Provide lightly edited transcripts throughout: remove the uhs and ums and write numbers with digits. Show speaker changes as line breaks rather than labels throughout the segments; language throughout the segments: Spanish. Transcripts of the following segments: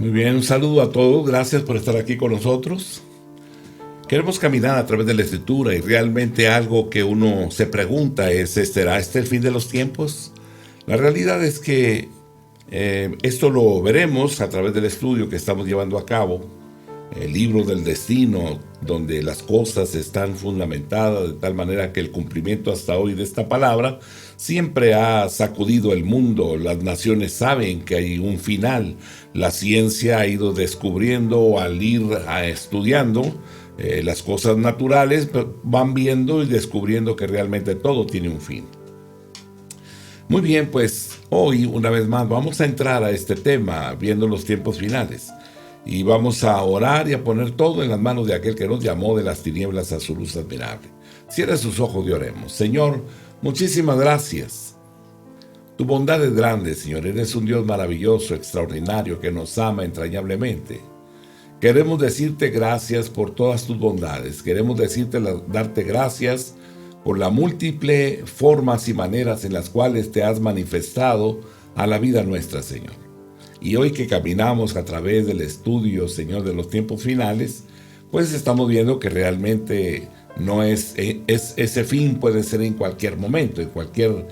Muy bien, un saludo a todos, gracias por estar aquí con nosotros. Queremos caminar a través de la Escritura y realmente algo que uno se pregunta es, ¿será este el fin de los tiempos? La realidad es que esto lo veremos a través del estudio que estamos llevando a cabo, el libro del destino, donde las cosas están fundamentadas de tal manera que el cumplimiento hasta hoy de esta palabra siempre ha sacudido el mundo. Las naciones saben que hay un final. La ciencia ha ido descubriendo al ir estudiando las cosas naturales, van viendo y descubriendo que realmente todo tiene un fin. Muy bien, pues hoy una vez más vamos a entrar a este tema viendo los tiempos finales. Y vamos a orar y a poner todo en las manos de aquel que nos llamó de las tinieblas a su luz admirable. Cierre sus ojos y oremos. Señor, muchísimas gracias. Tu bondad es grande, Señor. Eres un Dios maravilloso, extraordinario, que nos ama entrañablemente. Queremos decirte gracias por todas tus bondades. Queremos darte gracias por las múltiples formas y maneras en las cuales te has manifestado a la vida nuestra, Señor. Y hoy que caminamos a través del estudio, Señor, de los tiempos finales, pues estamos viendo que realmente no ese fin puede ser en cualquier momento, en cualquier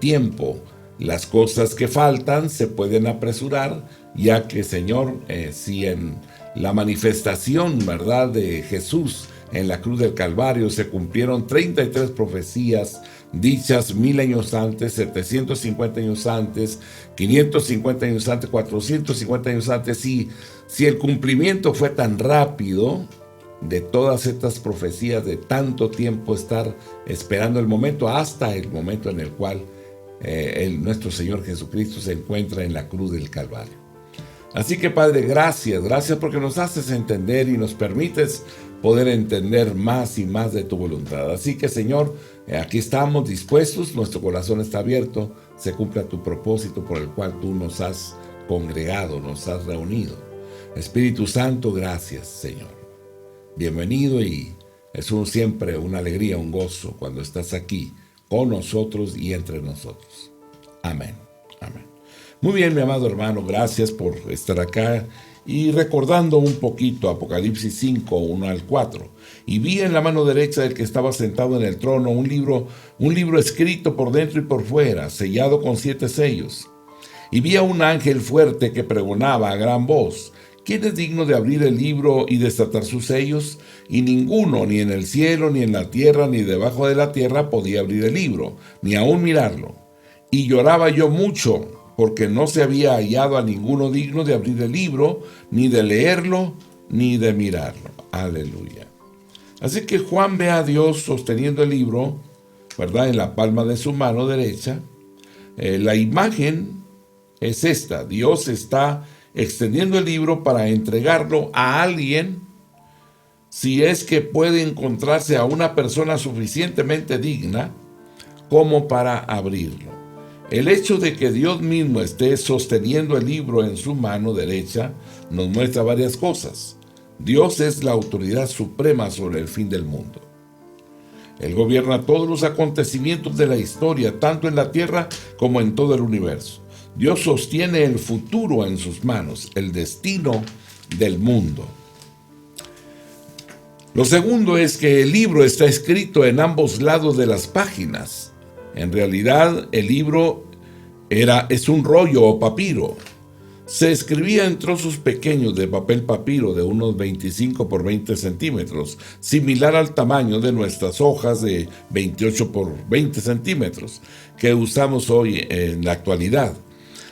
tiempo. Las cosas que faltan se pueden apresurar, ya que, Señor, si en la manifestación, ¿verdad?, de Jesús en la cruz del Calvario se cumplieron 33 profecías dichas 1000 años antes, 750 años antes, 550 años antes, 450 años antes. Y si el cumplimiento fue tan rápido de todas estas profecías, de tanto tiempo estar esperando el momento, hasta el momento en el cual nuestro Señor Jesucristo se encuentra en la cruz del Calvario. Así que, Padre, gracias porque nos haces entender y nos permites poder entender más y más de tu voluntad. Así que, Señor, aquí estamos dispuestos, nuestro corazón está abierto, se cumpla tu propósito por el cual tú nos has congregado, nos has reunido. Espíritu Santo, gracias, Señor. Bienvenido, y es siempre una alegría, un gozo cuando estás aquí con nosotros y entre nosotros. Amén. Amén. Muy bien, mi amado hermano, gracias por estar acá. Y recordando un poquito Apocalipsis 5, 1 al 4. Y vi en la mano derecha del que estaba sentado en el trono un libro escrito por dentro y por fuera, sellado con 7 sellos. Y vi a un ángel fuerte que pregonaba a gran voz: ¿quién es digno de abrir el libro y desatar sus sellos? Y ninguno, ni en el cielo, ni en la tierra, ni debajo de la tierra, podía abrir el libro, ni aún mirarlo. Y lloraba yo mucho, porque no se había hallado a ninguno digno de abrir el libro, ni de leerlo, ni de mirarlo. Aleluya. Así que Juan ve a Dios sosteniendo el libro, ¿verdad?, en la palma de su mano derecha. La imagen es esta: Dios está extendiendo el libro para entregarlo a alguien, si es que puede encontrarse a una persona suficientemente digna como para abrirlo. El hecho de que Dios mismo esté sosteniendo el libro en su mano derecha nos muestra varias cosas. Dios es la autoridad suprema sobre el fin del mundo. Él gobierna todos los acontecimientos de la historia, tanto en la tierra como en todo el universo. Dios sostiene el futuro en sus manos, el destino del mundo. Lo segundo es que el libro está escrito en ambos lados de las páginas. En realidad, el libro es un rollo o papiro. Se escribía en trozos pequeños de papel papiro de unos 25 por 20 centímetros, similar al tamaño de nuestras hojas de 28 por 20 centímetros, que usamos hoy en la actualidad.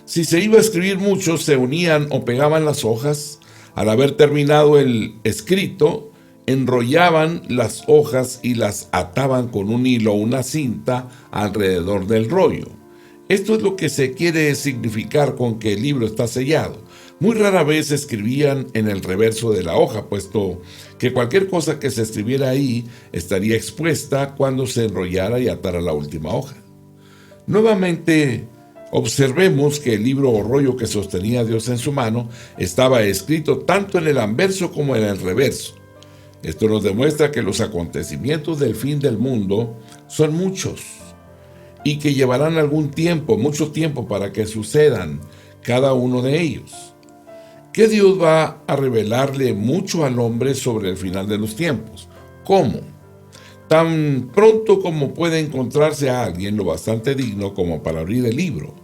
Si se iba a escribir mucho, se unían o pegaban las hojas. Al haber terminado el escrito, enrollaban las hojas y las ataban con un hilo o una cinta alrededor del rollo. Esto es lo que se quiere significar con que el libro está sellado. Muy rara vez escribían en el reverso de la hoja, puesto que cualquier cosa que se escribiera ahí estaría expuesta cuando se enrollara y atara la última hoja. Nuevamente, observemos que el libro o rollo que sostenía Dios en su mano estaba escrito tanto en el anverso como en el reverso. Esto nos demuestra que los acontecimientos del fin del mundo son muchos y que llevarán algún tiempo, mucho tiempo, para que sucedan cada uno de ellos. que Dios va a revelarle mucho al hombre sobre el final de los tiempos. ¿Cómo? Tan pronto como puede encontrarse a alguien lo bastante digno como para abrir el libro.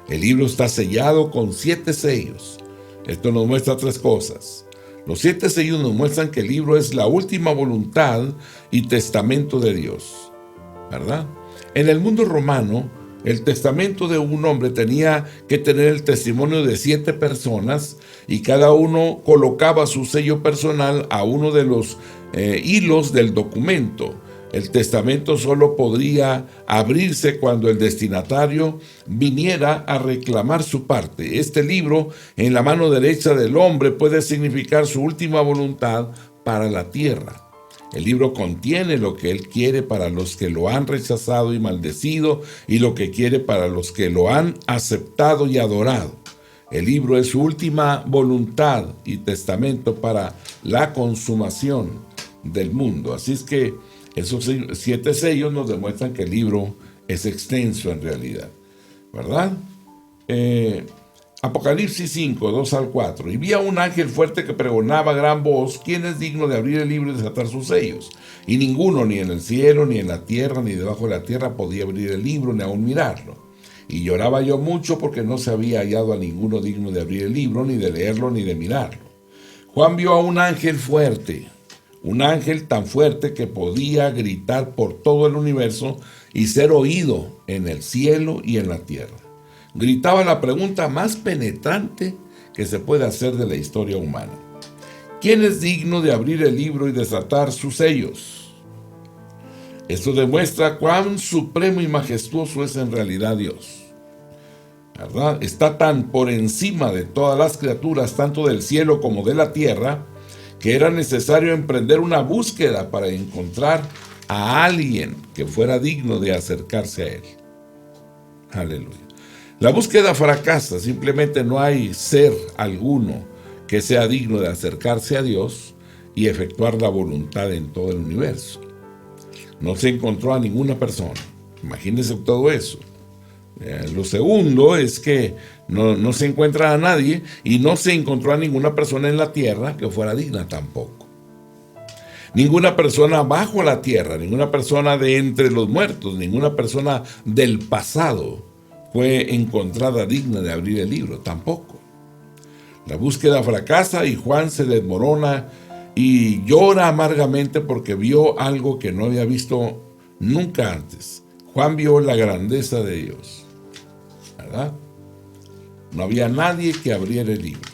El libro está sellado con 7 sellos. Esto nos muestra 3 cosas. Los 7 sellos nos muestran que el libro es la última voluntad y testamento de Dios, ¿verdad? En el mundo romano, el testamento de un hombre tenía que tener el testimonio de 7 personas y cada uno colocaba su sello personal a uno de los hilos del documento. El testamento solo podría abrirse cuando el destinatario viniera a reclamar su parte. Este libro, en la mano derecha del hombre, puede significar su última voluntad para la tierra. El libro contiene lo que él quiere para los que lo han rechazado y maldecido, y lo que quiere para los que lo han aceptado y adorado. El libro es su última voluntad y testamento para la consumación del mundo. Así es que esos 7 sellos nos demuestran que el libro es extenso en realidad, ¿verdad? Apocalipsis 5, 2 al 4. Y vi a un ángel fuerte que pregonaba a gran voz: ¿quién es digno de abrir el libro y desatar sus sellos? Y ninguno, ni en el cielo, ni en la tierra, ni debajo de la tierra, podía abrir el libro, ni aún mirarlo. Y lloraba yo mucho porque no se había hallado a ninguno digno de abrir el libro, ni de leerlo, ni de mirarlo. Juan vio a un ángel fuerte, un ángel tan fuerte que podía gritar por todo el universo y ser oído en el cielo y en la tierra. Gritaba la pregunta más penetrante que se puede hacer de la historia humana: ¿quién es digno de abrir el libro y desatar sus sellos? Esto demuestra cuán supremo y majestuoso es en realidad Dios, ¿verdad? Está tan por encima de todas las criaturas, tanto del cielo como de la tierra, que era necesario emprender una búsqueda para encontrar a alguien que fuera digno de acercarse a él. Aleluya. La búsqueda fracasa, simplemente no hay ser alguno que sea digno de acercarse a Dios y efectuar la voluntad en todo el universo. No se encontró a ninguna persona. Imagínense todo eso. Lo segundo es que no se encuentra a nadie y no se encontró a ninguna persona en la tierra que fuera digna tampoco. Ninguna persona bajo la tierra, ninguna persona de entre los muertos, ninguna persona del pasado fue encontrada digna de abrir el libro, tampoco. La búsqueda fracasa y Juan se desmorona y llora amargamente porque vio algo que no había visto nunca antes. Juan vio la grandeza de Dios, ¿verdad? No había nadie que abriera el libro.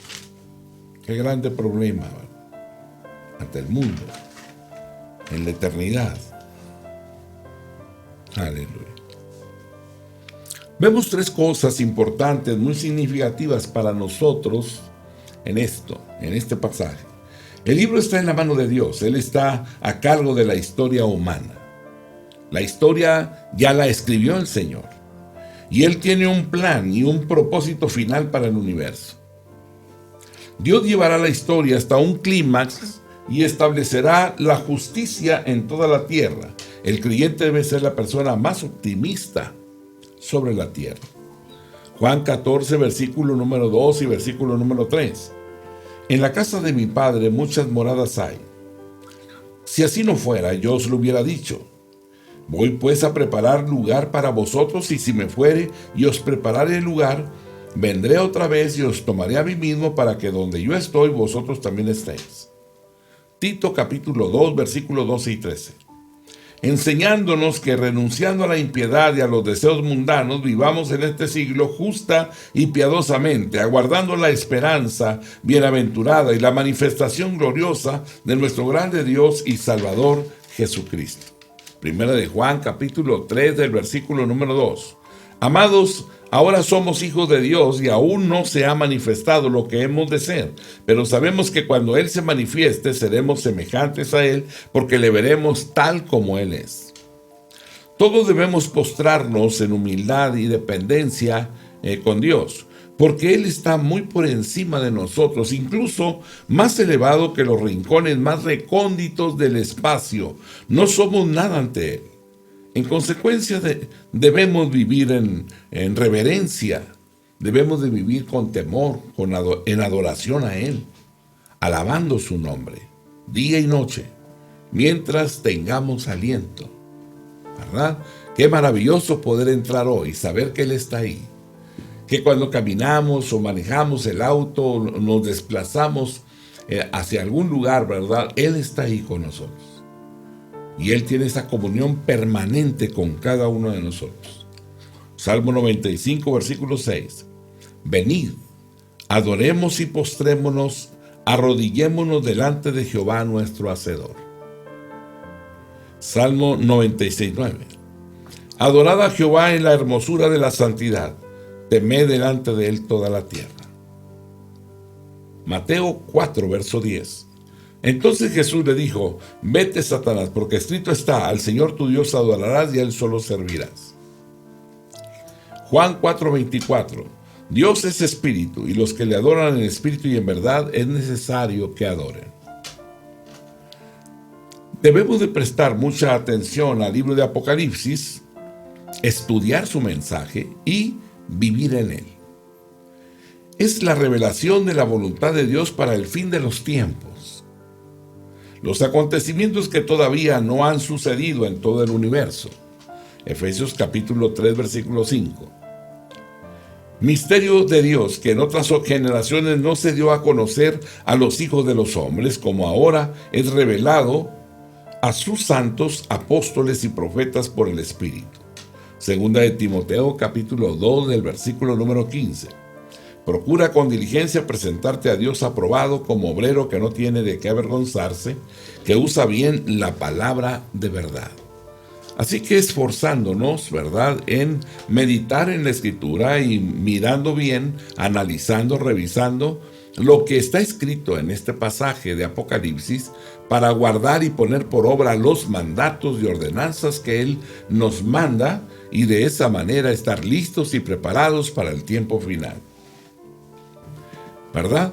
Qué grande problema, ¿verdad? Ante el mundo, en la eternidad. Aleluya. Vemos 3 cosas importantes, muy significativas para nosotros en este pasaje. El libro está en la mano de Dios. Él está a cargo de la historia humana. La historia ya la escribió el Señor. Y Él tiene un plan y un propósito final para el universo. Dios llevará la historia hasta un clímax y establecerá la justicia en toda la tierra. El creyente debe ser la persona más optimista sobre la tierra. Juan 14, versículo número 2 y versículo número 3. En la casa de mi Padre muchas moradas hay. Si así no fuera, yo os lo hubiera dicho. Voy pues a preparar lugar para vosotros, y si me fuere y os prepararé el lugar, vendré otra vez y os tomaré a mí mismo, para que donde yo estoy, vosotros también estéis. Tito capítulo 2, versículos 12 y 13. Enseñándonos que renunciando a la impiedad y a los deseos mundanos, vivamos en este siglo justa y piadosamente, aguardando la esperanza bienaventurada y la manifestación gloriosa de nuestro grande Dios y Salvador Jesucristo. Primera de Juan capítulo 3 del versículo número 2. Amados, ahora somos hijos de Dios y aún no se ha manifestado lo que hemos de ser, pero sabemos que cuando Él se manifieste seremos semejantes a Él, porque le veremos tal como Él es. Todos debemos postrarnos en humildad y dependencia con Dios, porque Él está muy por encima de nosotros, incluso más elevado que los rincones más recónditos del espacio. No somos nada ante Él. En consecuencia, debemos vivir en reverencia, debemos de vivir con temor, en adoración a Él, alabando su nombre, día y noche, mientras tengamos aliento, ¿verdad? Qué maravilloso poder entrar hoy, saber que Él está ahí. Que cuando caminamos o manejamos el auto, nos desplazamos hacia algún lugar, ¿verdad? Él está ahí con nosotros. Y Él tiene esa comunión permanente con cada uno de nosotros. Salmo 95, versículo 6. Venid, adoremos y postrémonos, arrodillémonos delante de Jehová nuestro Hacedor. Salmo 96, 9. Adorad a Jehová en la hermosura de la santidad, temed delante de Él toda la tierra. Mateo 4, verso 10. Entonces Jesús le dijo: vete, Satanás, porque escrito está: al Señor tu Dios adorarás y a Él solo servirás. Juan 4, 24. Dios es espíritu, y los que le adoran en espíritu y en verdad es necesario que adoren. Debemos de prestar mucha atención al libro de Apocalipsis, estudiar su mensaje y vivir en él. Es la revelación de la voluntad de Dios para el fin de los tiempos. Los acontecimientos que todavía no han sucedido en todo el universo. Efesios capítulo 3, versículo 5. Misterio de Dios que en otras generaciones no se dio a conocer a los hijos de los hombres, como ahora es revelado a sus santos, apóstoles y profetas por el Espíritu. Segunda de Timoteo capítulo 2 del versículo número 15. Procura con diligencia presentarte a Dios aprobado como obrero que no tiene de qué avergonzarse, que usa bien la palabra de verdad. Así que esforzándonos, ¿verdad?, en meditar en la Escritura y mirando bien, analizando, revisando lo que está escrito en este pasaje de Apocalipsis para guardar y poner por obra los mandatos y ordenanzas que Él nos manda y de esa manera estar listos y preparados para el tiempo final. ¿Verdad?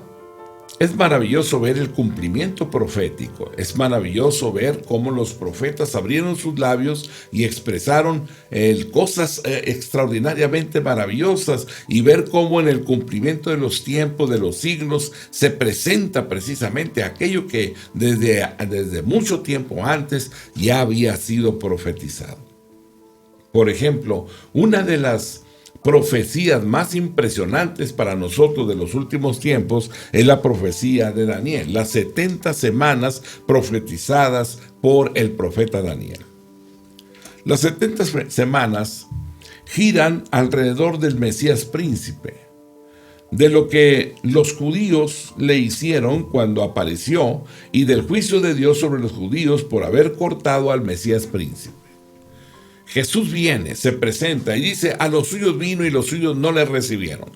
Es maravilloso ver el cumplimiento profético. Es maravilloso ver cómo los profetas abrieron sus labios y expresaron cosas extraordinariamente maravillosas, y ver cómo en el cumplimiento de los tiempos, de los siglos, se presenta precisamente aquello que desde mucho tiempo antes ya había sido profetizado. Por ejemplo, una de las profecías más impresionantes para nosotros de los últimos tiempos es la profecía de Daniel, las 70 semanas profetizadas por el profeta Daniel. Las 70 semanas giran alrededor del Mesías príncipe, de lo que los judíos le hicieron cuando apareció y del juicio de Dios sobre los judíos por haber cortado al Mesías príncipe. Jesús viene, se presenta y dice: a los suyos vino y los suyos no le recibieron.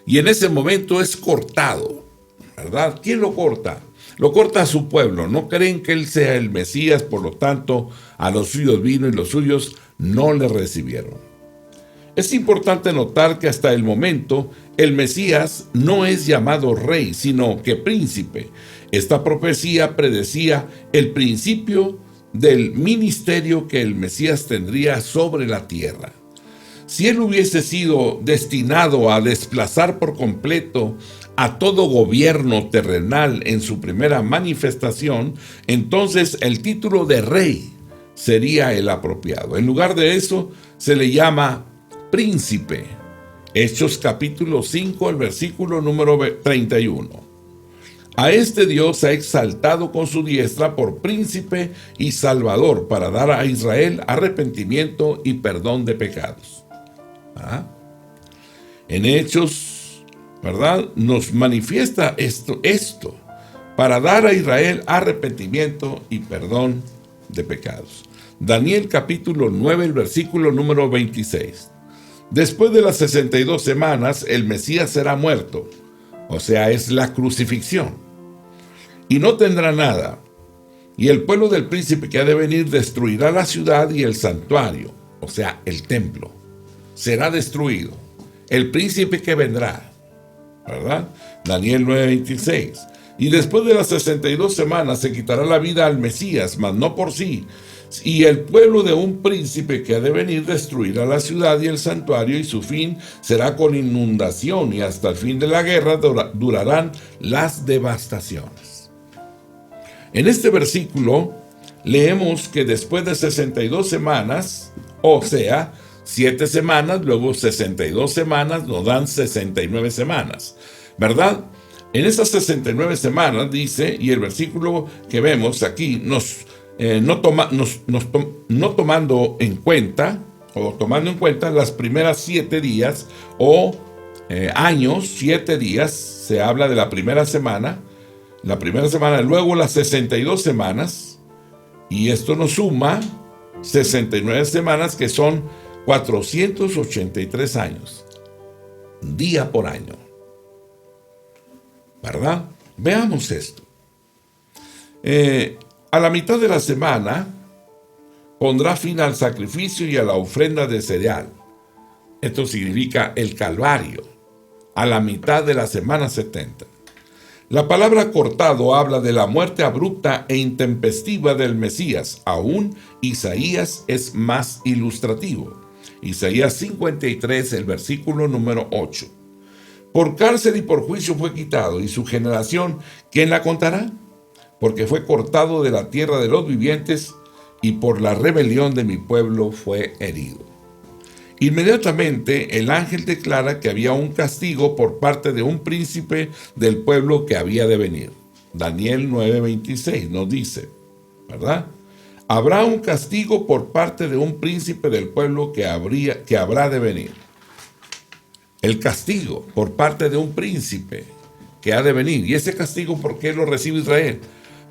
Y en ese momento es cortado, ¿verdad? ¿Quién lo corta? Lo corta a su pueblo. No creen que Él sea el Mesías, por lo tanto, a los suyos vino y los suyos no le recibieron. Es importante notar que hasta el momento el Mesías no es llamado rey, sino que príncipe. Esta profecía predecía el principio del ministerio que el Mesías tendría sobre la tierra. Si Él hubiese sido destinado a desplazar por completo a todo gobierno terrenal en su primera manifestación, entonces el título de rey sería el apropiado. En lugar de eso, se le llama príncipe. Hechos capítulo 5, el versículo número 31. A este Dios ha exaltado con su diestra por príncipe y salvador, para dar a Israel arrepentimiento y perdón de pecados. En Hechos, ¿verdad?, nos manifiesta esto, para dar a Israel arrepentimiento y perdón de pecados. Daniel capítulo 9, el versículo número 26. Después de las 62 semanas, el Mesías será muerto, o sea, es la crucifixión, y no tendrá nada. Y el pueblo del príncipe que ha de venir destruirá la ciudad y el santuario, o sea, el templo. Será destruido. El príncipe que vendrá, ¿verdad? Daniel 9:26. Y después de las 62 semanas se quitará la vida al Mesías, mas no por sí, Y el pueblo de un príncipe que ha de venir destruirá la ciudad y el santuario, y su fin será con inundación, y hasta el fin de la guerra durarán las devastaciones. En este versículo leemos que después de 62 semanas, o sea, 7 semanas, luego 62 semanas, nos dan 69 semanas, ¿verdad? En esas 69 semanas dice, y el versículo que vemos aquí no tomando en cuenta, o tomando en cuenta las primeras 7 días o años, 7 días, se habla de la primera semana, luego las 62 semanas, y esto nos suma 69 semanas, que son 483 años, día por año, ¿verdad? Veamos esto. A la mitad de la semana pondrá fin al sacrificio y a la ofrenda de cereal. Esto significa el Calvario, a la mitad de la semana 70. La palabra cortado habla de la muerte abrupta e intempestiva del Mesías. Aún Isaías es más ilustrativo. Isaías 53, el versículo número 8. Por cárcel y por juicio fue quitado, y su generación, ¿quién la contará? Porque fue cortado de la tierra de los vivientes, y por la rebelión de mi pueblo fue herido. Inmediatamente el ángel declara que había un castigo por parte de un príncipe del pueblo que había de venir. Daniel 9:26 nos dice, ¿verdad? Habrá un castigo por parte de un príncipe del pueblo que habrá de venir. El castigo por parte de un príncipe que ha de venir. ¿Y ese castigo por qué lo recibe Israel?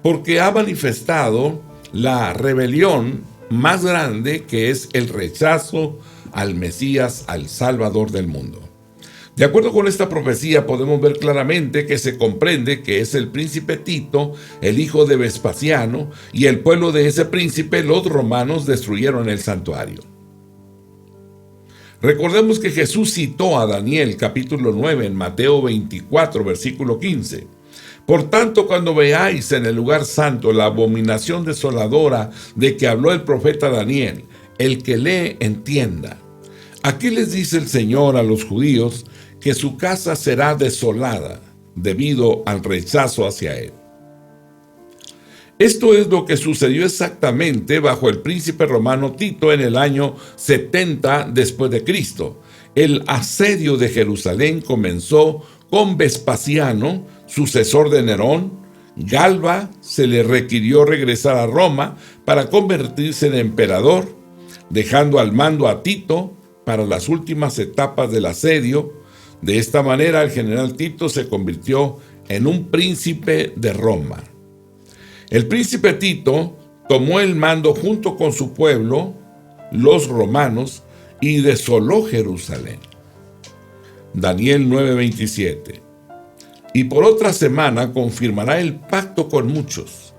Porque ha manifestado la rebelión más grande, que es el rechazo al Mesías, al Salvador del mundo. De acuerdo con esta profecía, podemos ver claramente que se comprende que es el príncipe Tito, el hijo de Vespasiano, y el pueblo de ese príncipe, los romanos, destruyeron el santuario. Recordemos que Jesús citó a Daniel capítulo 9 en Mateo 24, versículo 15. Por tanto, cuando veáis en el lugar santo la abominación desoladora de que habló el profeta Daniel, el que lee entienda. Aquí les dice el Señor a los judíos que su casa será desolada debido al rechazo hacia él. Esto es lo que sucedió exactamente bajo el príncipe romano Tito en el año 70 después de Cristo. El asedio de Jerusalén comenzó con Vespasiano, sucesor de Nerón. Galba se le requirió regresar a Roma para convertirse en emperador, dejando al mando a Tito para las últimas etapas del asedio. De esta manera, el general Tito se convirtió en un príncipe de Roma. El príncipe Tito tomó el mando junto con su pueblo, los romanos, y desoló Jerusalén. Daniel 9:27. Y por otra semana confirmará el pacto con muchos.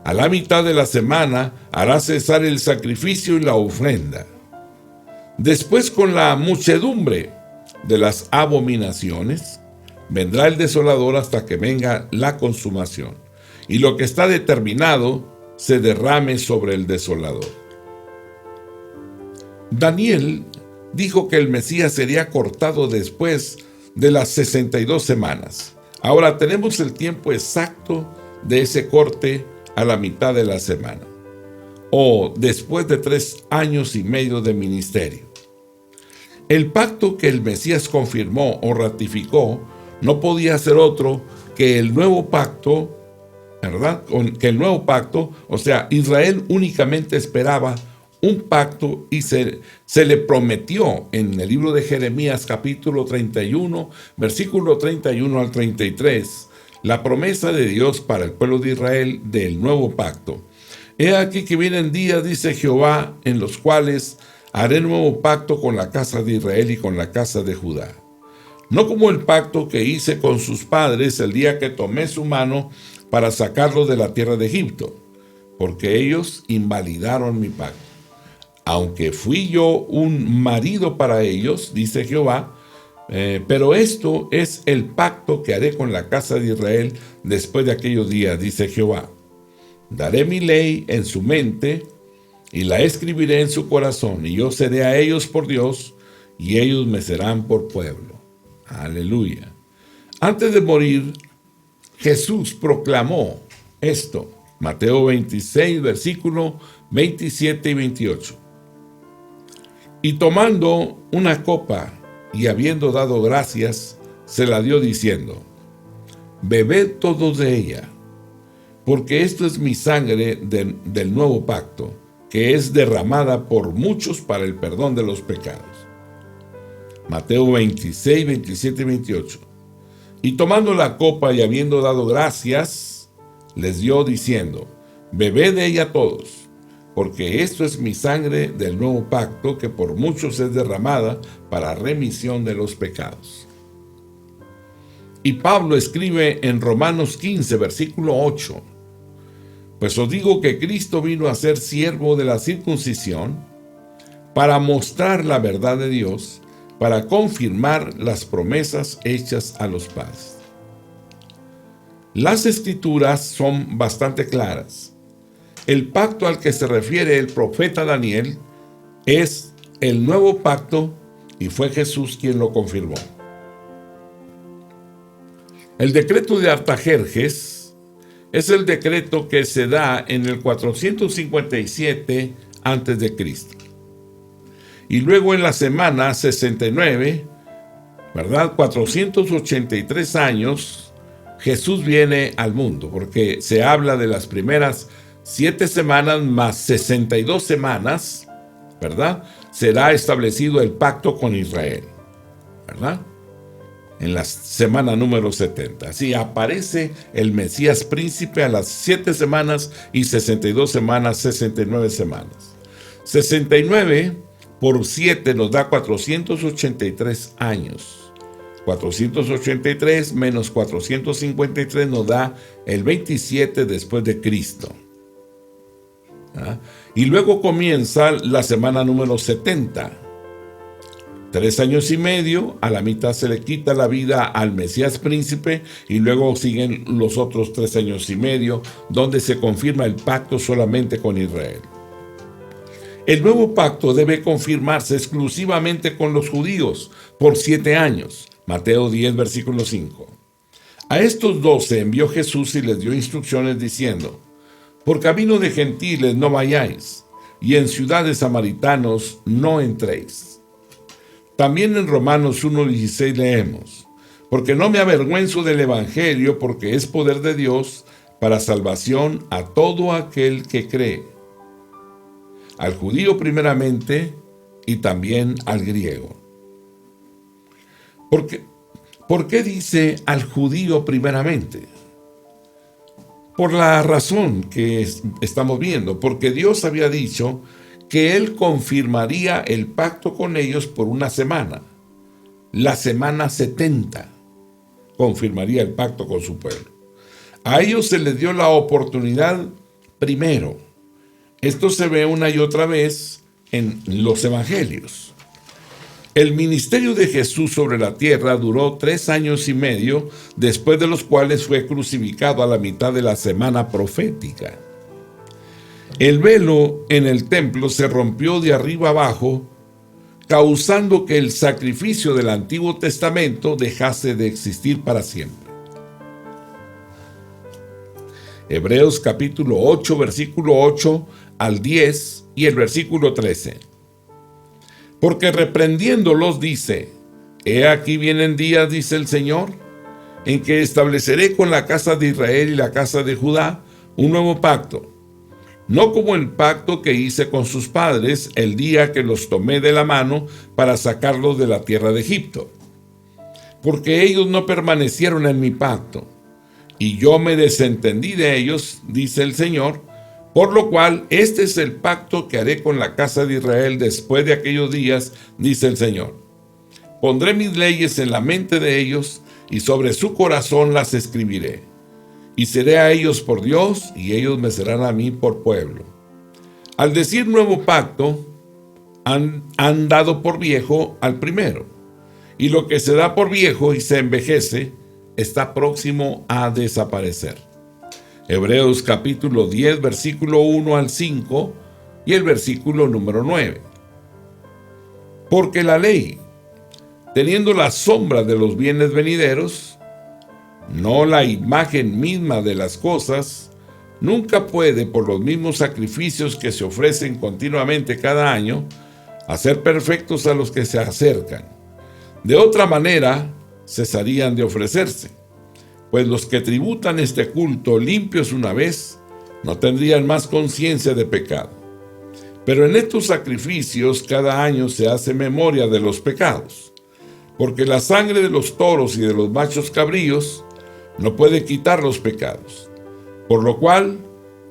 A la mitad de la semana hará cesar el sacrificio y la ofrenda. Después, con la muchedumbre de las abominaciones, vendrá el desolador hasta que venga la consumación, y lo que está determinado se derrame sobre el desolador. Daniel dijo que el Mesías sería cortado después de las 62 semanas. Ahora tenemos el tiempo exacto de ese corte a la mitad de la semana, o después de 3 años y medio de ministerio. El pacto que el Mesías confirmó o ratificó no podía ser otro que el nuevo pacto, ¿verdad? Que el nuevo pacto, o sea, Israel únicamente esperaba un pacto y se le prometió en el libro de Jeremías capítulo 31, versículo 31 al 33, la promesa de Dios para el pueblo de Israel del nuevo pacto. He aquí que vienen días, dice Jehová, en los cuales haré nuevo pacto con la casa de Israel y con la casa de Judá. No como el pacto que hice con sus padres el día que tomé su mano para sacarlos de la tierra de Egipto, porque ellos invalidaron mi pacto. Aunque fui yo un marido para ellos, dice Jehová, pero esto es el pacto que haré con la casa de Israel después de aquellos días, dice Jehová. Daré mi ley en su mente y la escribiré en su corazón, y yo seré a ellos por Dios, y ellos me serán por pueblo. Aleluya. Antes de morir, Jesús proclamó esto. Mateo 26, versículo 27 y 28. Y tomando una copa, y habiendo dado gracias, se la dio diciendo: bebed todos de ella, porque esto es mi sangre del nuevo pacto, que es derramada por muchos para el perdón de los pecados. Mateo 26, 27 y 28. Y tomando la copa y habiendo dado gracias, les dio diciendo: bebed de ella todos, porque esto es mi sangre del nuevo pacto, que por muchos es derramada para remisión de los pecados. Y Pablo escribe en Romanos 15, versículo 8: pues os digo que Cristo vino a ser siervo de la circuncisión para mostrar la verdad de Dios, para confirmar las promesas hechas a los padres. Las escrituras son bastante claras. El pacto al que se refiere el profeta Daniel es el nuevo pacto, y fue Jesús quien lo confirmó. El decreto de Artajerjes es el decreto que se da en el 457 a.C. Y luego en la semana 69, ¿verdad? 483 años, Jesús viene al mundo, porque se habla de las primeras 7 semanas más 62 semanas, ¿verdad? Será establecido el pacto con Israel, ¿verdad? En la semana número 70. Así aparece el Mesías príncipe a las 7 semanas y 62 semanas, 69 semanas. 69 por 7 nos da 483 años. 483 menos 453 nos da el 27 después de Cristo. ¿Ah? Y luego comienza la semana número 70. 3 años y medio, a la mitad se le quita la vida al Mesías príncipe, y luego siguen los otros 3 años y medio, donde se confirma el pacto solamente con Israel. El nuevo pacto debe confirmarse exclusivamente con los judíos por 7 años. Mateo 10, versículo 5. A estos 12 envió Jesús y les dio instrucciones diciendo: por camino de gentiles no vayáis, y en ciudades samaritanos no entréis. También en Romanos 1:16 leemos: porque no me avergüenzo del evangelio, porque es poder de Dios para salvación a todo aquel que cree, al judío primeramente y también al griego. ¿Por qué dice al judío primeramente? Por la razón que estamos viendo, porque Dios había dicho que Él confirmaría el pacto con ellos por una semana. La semana 70 confirmaría el pacto con su pueblo. A ellos se les dio la oportunidad primero. Esto se ve una y otra vez en los evangelios. El ministerio de Jesús sobre la tierra duró 3 años y medio, después de los cuales fue crucificado a la mitad de la semana profética. El velo en el templo se rompió de arriba abajo, causando que el sacrificio del Antiguo Testamento dejase de existir para siempre. Hebreos capítulo 8, versículo 8 al 10 y el versículo 13. Porque reprendiéndolos dice: he aquí vienen días, dice el Señor, en que estableceré con la casa de Israel y la casa de Judá un nuevo pacto, no como el pacto que hice con sus padres el día que los tomé de la mano para sacarlos de la tierra de Egipto, porque ellos no permanecieron en mi pacto, y yo me desentendí de ellos, dice el Señor, por lo cual este es el pacto que haré con la casa de Israel después de aquellos días, dice el Señor. Pondré mis leyes en la mente de ellos, y sobre su corazón las escribiré. Y seré a ellos por Dios, y ellos me serán a mí por pueblo. Al decir nuevo pacto, han dado por viejo al primero, y lo que se da por viejo y se envejece está próximo a desaparecer. Hebreos capítulo 10, versículo 1 al 5, y el versículo número 9. Porque la ley, teniendo la sombra de los bienes venideros, no la imagen misma de las cosas, nunca puede, por los mismos sacrificios que se ofrecen continuamente cada año, hacer perfectos a los que se acercan. De otra manera, cesarían de ofrecerse, pues los que tributan este culto limpios una vez, no tendrían más conciencia de pecado. Pero en estos sacrificios cada año se hace memoria de los pecados, porque la sangre de los toros y de los machos cabríos no puede quitar los pecados. Por lo cual,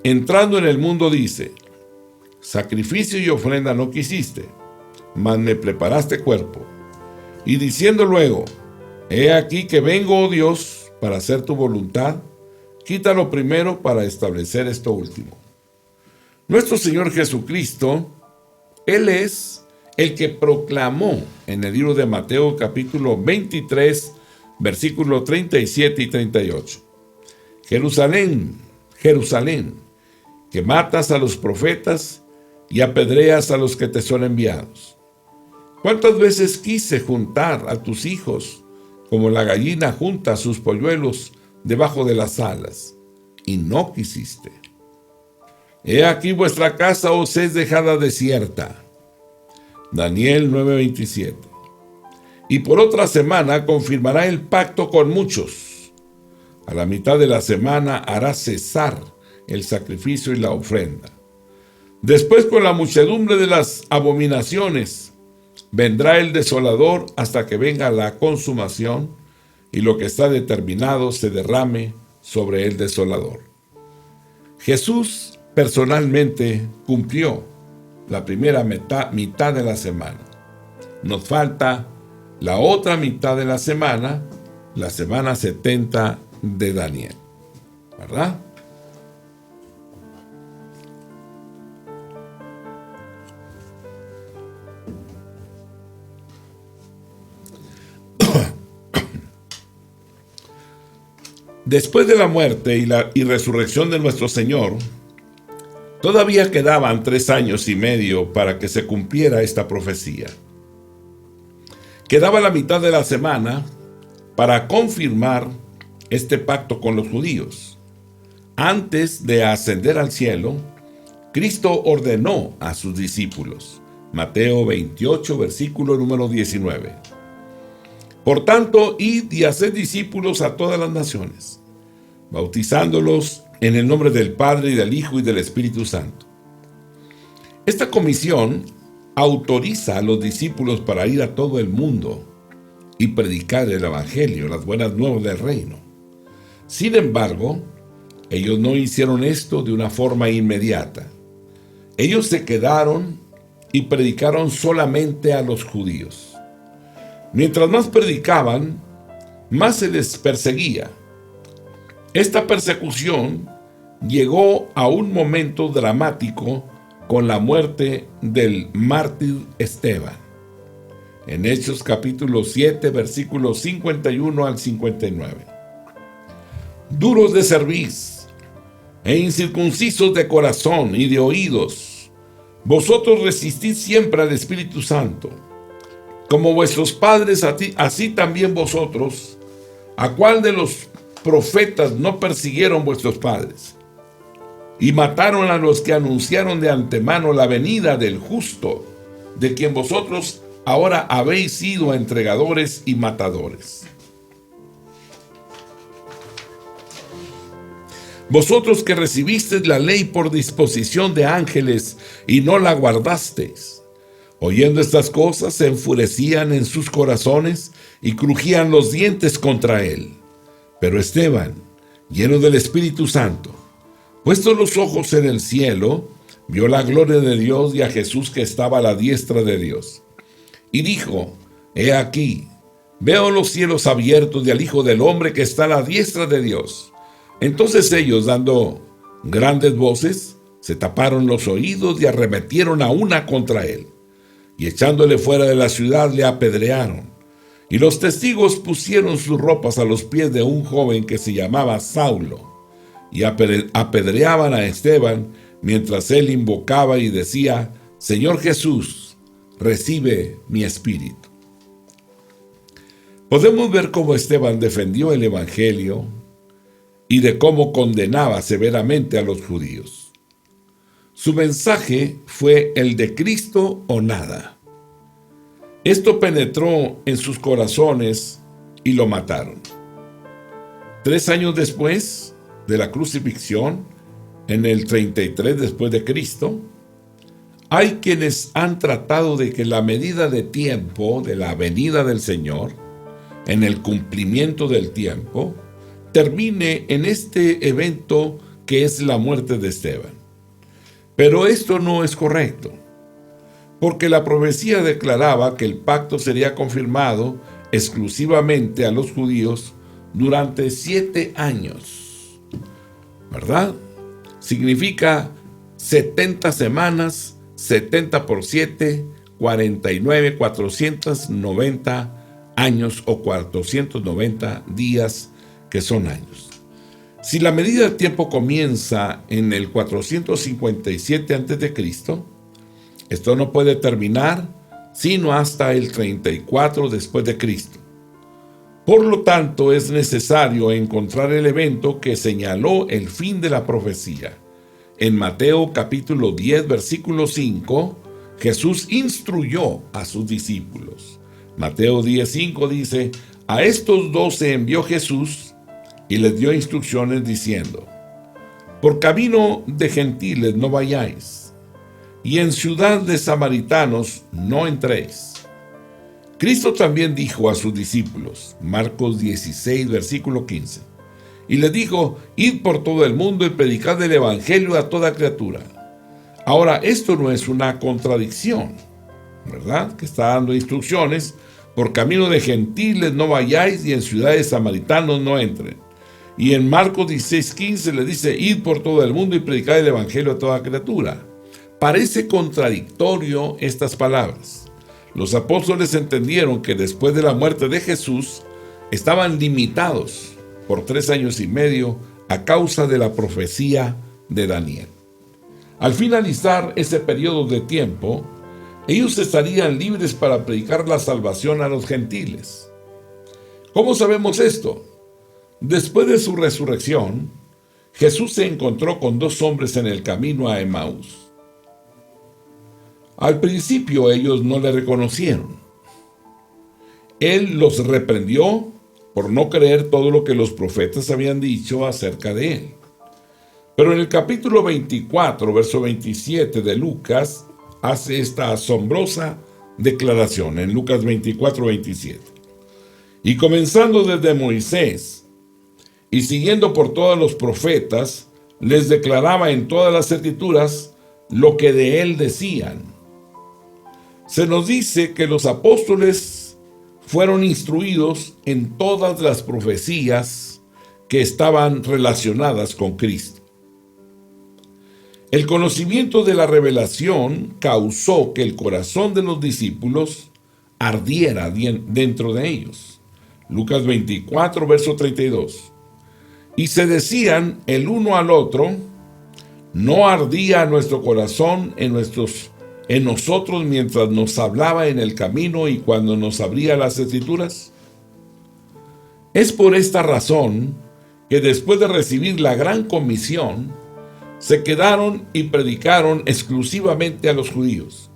entrando en el mundo dice: sacrificio y ofrenda no quisiste, mas me preparaste cuerpo. Y diciendo luego: he aquí que vengo, oh Dios, para hacer tu voluntad, quítalo primero para establecer esto último. Nuestro Señor Jesucristo, Él es el que proclamó en el libro de Mateo capítulo 23, versículos 37 y 38. Jerusalén, Jerusalén, que matas a los profetas y apedreas a los que te son enviados. ¿Cuántas veces quise juntar a tus hijos como la gallina junta sus polluelos debajo de las alas, y no quisiste? He aquí vuestra casa os es dejada desierta. Daniel 9:27. Y por otra semana confirmará el pacto con muchos. A la mitad de la semana hará cesar el sacrificio y la ofrenda. Después, con la muchedumbre de las abominaciones, vendrá el desolador hasta que venga la consumación y lo que está determinado se derrame sobre el desolador. Jesús personalmente cumplió la primera mitad de la semana. Nos falta la otra mitad de la semana 70 de Daniel, ¿verdad? Después de la muerte y resurrección de nuestro Señor, todavía quedaban 3 años y medio para que se cumpliera esta profecía. Quedaba la mitad de la semana para confirmar este pacto con los judíos. Antes de ascender al cielo, Cristo ordenó a sus discípulos. Mateo 28, versículo número 19. Por tanto, id y haced discípulos a todas las naciones, bautizándolos en el nombre del Padre y del Hijo y del Espíritu Santo. Esta comisión autoriza a los discípulos para ir a todo el mundo y predicar el Evangelio, las buenas nuevas del reino. Sin embargo, ellos no hicieron esto de una forma inmediata. Ellos se quedaron y predicaron solamente a los judíos. Mientras más predicaban, más se les perseguía. Esta persecución llegó a un momento dramático con la muerte del mártir Esteban. En Hechos capítulo 7, versículos 51 al 59. Duros de cerviz e incircuncisos de corazón y de oídos, vosotros resistid siempre al Espíritu Santo, como vuestros padres, así también vosotros. ¿A cuál de los profetas no persiguieron vuestros padres? Y mataron a los que anunciaron de antemano la venida del justo, de quien vosotros ahora habéis sido entregadores y matadores. Vosotros que recibisteis la ley por disposición de ángeles y no la guardasteis. Oyendo estas cosas, se enfurecían en sus corazones y crujían los dientes contra él. Pero Esteban, lleno del Espíritu Santo, puestos los ojos en el cielo, vio la gloria de Dios y a Jesús que estaba a la diestra de Dios. Y dijo: he aquí, veo los cielos abiertos y al Hijo del Hombre que está a la diestra de Dios. Entonces ellos, dando grandes voces, se taparon los oídos y arremetieron a una contra él. Y echándole fuera de la ciudad le apedrearon. Y los testigos pusieron sus ropas a los pies de un joven que se llamaba Saulo, y apedreaban a Esteban mientras él invocaba y decía: Señor Jesús, recibe mi espíritu. Podemos ver cómo Esteban defendió el Evangelio y de cómo condenaba severamente a los judíos. Su mensaje fue el de Cristo o nada. Esto penetró en sus corazones y lo mataron. 3 años después de la crucifixión, en el 33 después de Cristo, hay quienes han tratado de que la medida de tiempo de la venida del Señor, en el cumplimiento del tiempo, termine en este evento que es la muerte de Esteban. Pero esto no es correcto, porque la profecía declaraba que el pacto sería confirmado exclusivamente a los judíos durante 7 años, ¿verdad? Significa 70 semanas, 70 por 7, 49, 490 años o 490 días, que son años. Si la medida del tiempo comienza en el 457 a.C., esto no puede terminar sino hasta el 34 después de Cristo. Por lo tanto, es necesario encontrar el evento que señaló el fin de la profecía. En Mateo capítulo 10, versículo 5, Jesús instruyó a sus discípulos. Mateo 10:5 dice: a estos 12 envió Jesús y les dio instrucciones diciendo: por camino de gentiles no vayáis, y en ciudad de samaritanos no entréis. Cristo también dijo a sus discípulos, Marcos 16, versículo 15, y les dijo: id por todo el mundo y predicad el evangelio a toda criatura. Ahora, esto no es una contradicción, ¿verdad? Que está dando instrucciones: por camino de gentiles no vayáis, y en ciudades samaritanos no entren. Y en Marcos 16:15 le dice: id por todo el mundo y predicad el evangelio a toda criatura. Parece contradictorio estas palabras. Los apóstoles entendieron que después de la muerte de Jesús estaban limitados por 3 años y medio a causa de la profecía de Daniel. Al finalizar ese periodo de tiempo, ellos estarían libres para predicar la salvación a los gentiles. ¿Cómo sabemos esto? Después de su resurrección, Jesús se encontró con 2 hombres en el camino a Emaús. Al principio ellos no le reconocieron. Él los reprendió por no creer todo lo que los profetas habían dicho acerca de él. Pero en el capítulo 24, verso 27 de Lucas, hace esta asombrosa declaración, en Lucas 24, 27. Y comenzando desde Moisés y siguiendo por todos los profetas, les declaraba en todas las escrituras lo que de él decían. Se nos dice que los apóstoles fueron instruidos en todas las profecías que estaban relacionadas con Cristo. El conocimiento de la revelación causó que el corazón de los discípulos ardiera dentro de ellos. Lucas 24, verso 32. Y se decían el uno al otro: ¿no ardía nuestro corazón en nosotros mientras nos hablaba en el camino y cuando nos abría las escrituras? Es por esta razón que después de recibir la gran comisión, se quedaron y predicaron exclusivamente a los judíos.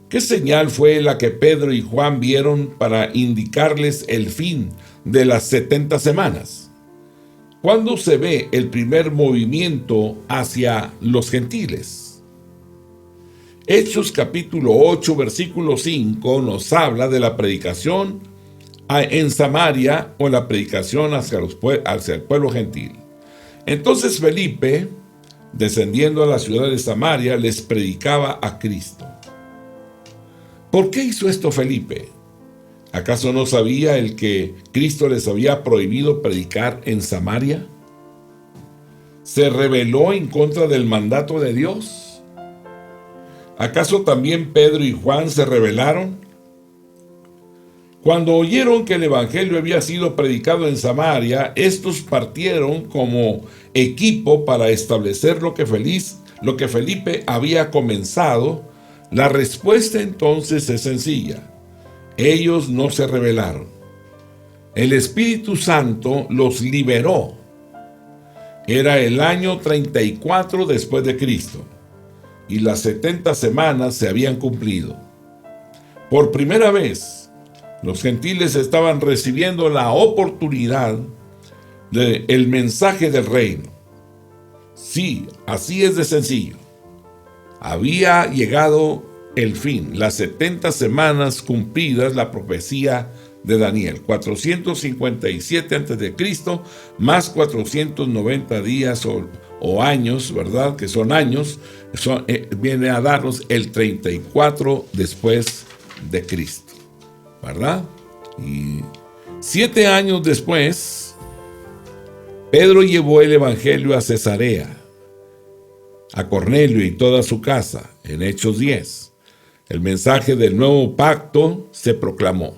¿Qué señal fue la que Pedro y Juan vieron para indicarles el fin de las 70 semanas? ¿Cuándo se ve el primer movimiento hacia los gentiles? Hechos capítulo 8, versículo 5 nos habla de la predicación en Samaria, o la predicación hacia el pueblo gentil. Entonces Felipe, descendiendo a la ciudad de Samaria, les predicaba a Cristo. ¿Por qué hizo esto Felipe? ¿Acaso no sabía el que Cristo les había prohibido predicar en Samaria? ¿Se rebeló en contra del mandato de Dios? ¿Acaso también Pedro y Juan se rebelaron? Cuando oyeron que el evangelio había sido predicado en Samaria, estos partieron como equipo para establecer lo que Felipe había comenzado. La respuesta entonces es sencilla. Ellos no se rebelaron. El Espíritu Santo los liberó. Era el año 34 después de Cristo y las 70 semanas se habían cumplido. Por primera vez, los gentiles estaban recibiendo la oportunidad del mensaje del reino. Sí, así es de sencillo. Había llegado el fin, las 70 semanas cumplidas, la profecía de Daniel, 457 a.C., más 490 días o años, ¿verdad? Que son años, viene a darnos el 34 después de Cristo, ¿verdad? Y 7 años después, Pedro llevó el evangelio a Cesarea, a Cornelio y toda su casa, en Hechos 10. El mensaje del nuevo pacto se proclamó.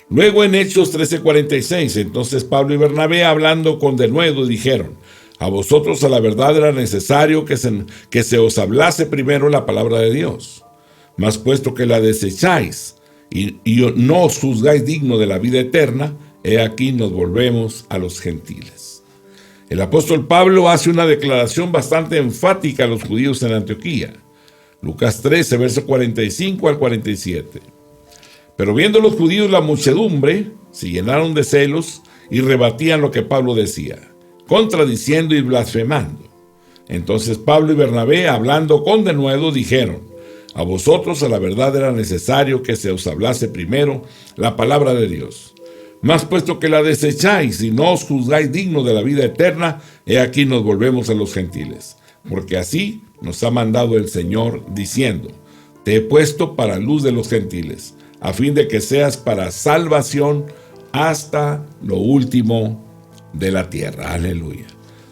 Luego en Hechos 13:46, entonces Pablo y Bernabé, hablando con denuedo, dijeron: a vosotros a la verdad era necesario que se os hablase primero la palabra de Dios. Mas puesto que la desecháis y no os juzgáis digno de la vida eterna, he aquí nos volvemos a los gentiles. El apóstol Pablo hace una declaración bastante enfática a los judíos en Antioquía. Lucas 13, verso 45 al 47. Pero viendo los judíos la muchedumbre, se llenaron de celos y rebatían lo que Pablo decía, contradiciendo y blasfemando. Entonces Pablo y Bernabé, hablando con denuedo, dijeron: a vosotros a la verdad era necesario que se os hablase primero la palabra de Dios. Mas puesto que la desecháis y no os juzgáis digno de la vida eterna, he aquí nos volvemos a los gentiles. Porque así nos ha mandado el Señor, diciendo: te he puesto para luz de los gentiles, a fin de que seas para salvación hasta lo último de la tierra. Aleluya.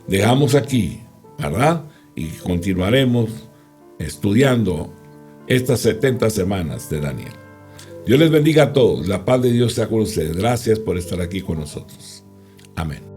Dejamos aquí, ¿verdad? Y continuaremos estudiando estas 70 semanas de Daniel. Dios les bendiga a todos. La paz de Dios sea con ustedes. Gracias por estar aquí con nosotros. Amén.